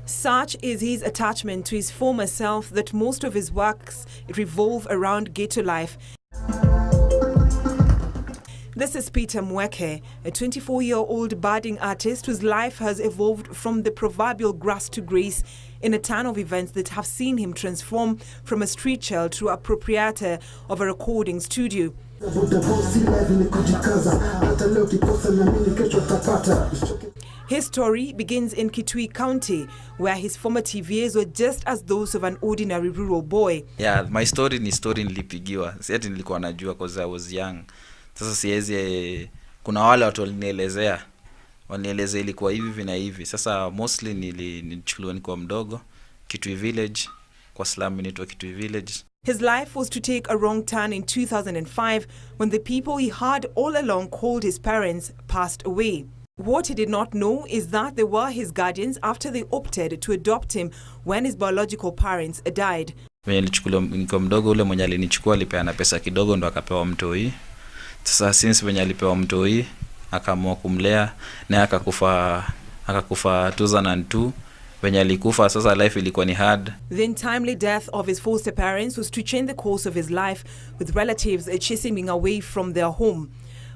Such is his attachment to his former self that most of his works revolve around ghetto life. This is Peter Mweke, a 24-year-old budding artist whose life has evolved from the proverbial grass to grace in a ton of events that have seen him transform from a street child to a proprietor of a recording studio. His story begins in Kitui County, where his formative years were just as those of an ordinary rural boy. Yeah, my story ni story nilipigiwa. Si ati nilikuwa najua because I was young. Sasa siwezi, kuna wale watu walinielezea ilikuwa hivi na hivi. Sasa mostly nilichukuliwa nikiwa mdogo, Kitui Village, kwa slum inaitwa Kitui Village. His life was to take a wrong turn in 2005 when the people he had all along called his parents passed away. What he did not know is that they were his guardians after they opted to adopt him when his biological parents died. When nilichukuliwa nikiwa mdogo, ule mwenye alinichukua alipeana pesa kidogo ndo akapewa mtoi. Sasa since when alipewa mtoi akaamua kumlea na akakufa 2002. When alikufa sasa life ilikuwa ni hard. The untimely death of his foster parents was to change the course of his life, with relatives chasing him away from their home.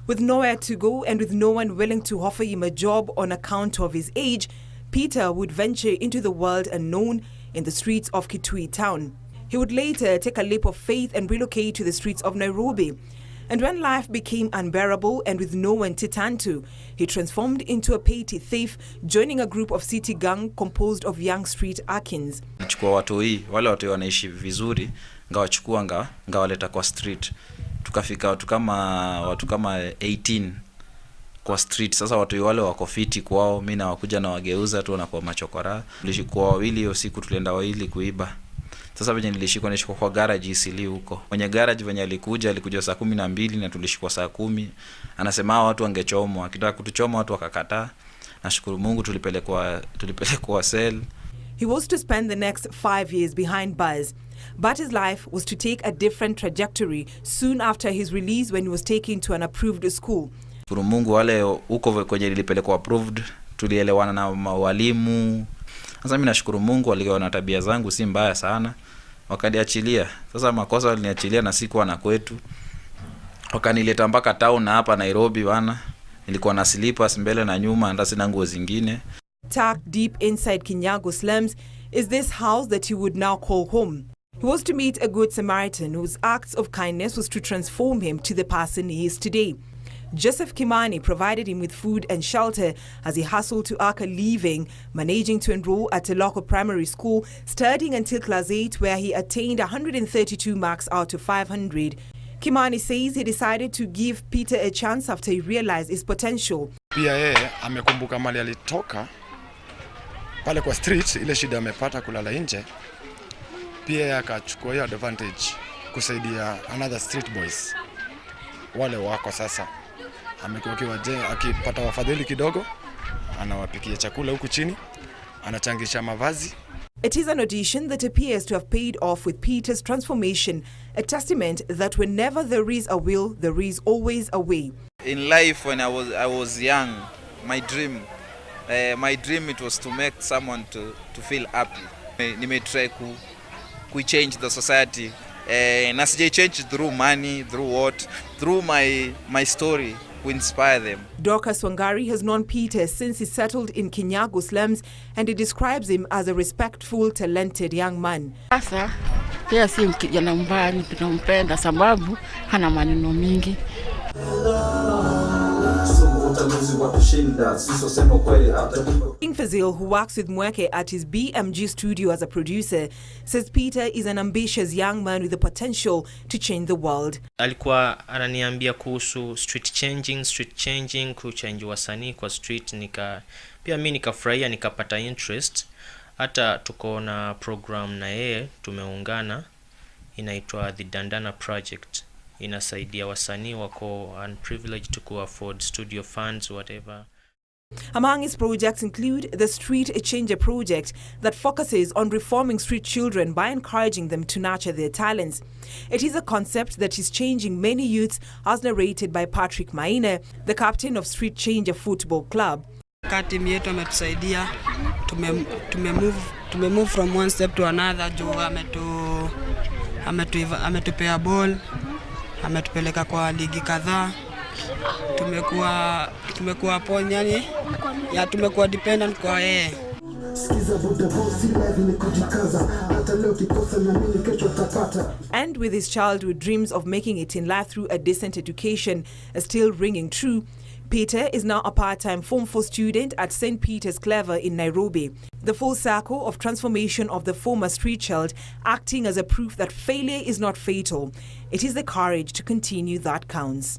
With nowhere to go and with no one willing to offer him a job on account of his age, Peter would venture into the world unknown in the streets of Kitui town. He would later take a leap of faith and relocate to the streets of Nairobi. And when life became unbearable and with no one to turn to, he transformed into a petty thief, joining a group of city gang composed of young street akins. Nachukua watoi, wale watoi wanaishi vizuri, ngawachukua ngawaleta kwa street. Tukafika watu kama 18 kwa street. Sasa watoi wale wako fiti kwao, mimi na wakuja na wageuza tu na kwa machokora. Tulishikwa wawili hiyo siku, tulienda wawili kuiba. Sasa venye nilishikwa kwa garage isili huko. Mwenye garage venye alikuja saa 12 na tulishikwa saa 10. Anasema watu wangechomwa. Akitaka kutuchoma watu wakakataa. Nashukuru Mungu tulipelekwa cell. He was to spend the next 5 years behind bars, but his life was to take a different trajectory soon after his release when he was taken to an approved school. Nashukuru Mungu wale huko kwenye nilipelekwa approved, tulielewana na walimu. Sasa mimi nashukuru Mungu waliona tabia zangu si mbaya sana. Wakaniachilia. Sasa makosa waliniachilia na sikuwa na kwetu. Wakanileta mpaka town hapa Nairobi bana. Nilikuwa na slippers mbele na nyuma, hata sina nguo zingine. Tucked deep inside Kinyago slums is this house that he would now call home. He was to meet a good Samaritan whose acts of kindness was to transform him to the person he is today. Joseph Kimani provided him with food and shelter as he hustled to earn a living, managing to enroll at a local primary school, studying until class 8 where he attained 132 marks out of 500. Kimani says he decided to give Peter a chance after he realized his potential. Pia yeye amekumbuka mali alitoka pale kwa street, ile shida amepata kulala nje. Pia akachukua hiyo advantage kusaidia another street boys wale wako sasa. Amekuwa akipata wafadhili kidogo, anawapikia chakula huku chini, anachangisha mavazi. It is an audition that appears to have paid off with Peter's transformation, a testament that whenever there is a will, there is always a way. In life, when I was young, my dream it was to make someone to feel happy. Nimetry ku change the society. Na sijai change through money, through what? Through my story. We inspire them. Dorcas Wangari has known Peter since he settled in Kinyago slums, and he describes him as a respectful, talented young man. Sasa pia si kijana mbaya, tunampenda sababu hana maneno mingi. Fazil, who works with Mweke at his BMG studio as a producer, says Peter is an ambitious young man with the potential to change the world. Alikuwa ananiambia kuhusu street changing, kuchange wasanii kwa street, pia mimi nikafurahia, nikapata interest. Hata tuko na program na yeye tumeungana, inaitwa The Dandana Project. Inasaidia wasanii wako unprivileged to afford studio funds, whatever. Among his projects include the Street Changer project that focuses on reforming street children by encouraging them to nurture their talents. It is a concept that is changing many youths, as narrated by Patrick Maine, the captain of Street Changer Football Club. Timu yetu ametusaidia, tumemove from one step to another. Juu ametupea ball, ametupeleka kwa ligi kadhaa. Tumekuwa pon, yani ya tumekuwa dependent kwa yeye. And with his childhood dreams of making it in life through a decent education still ringing true, Peter is now a part-time Form 4 student at St. Peter's Clever in Nairobi. The full circle of transformation of the former street child acting as a proof that failure is not fatal. It is the courage to continue that counts.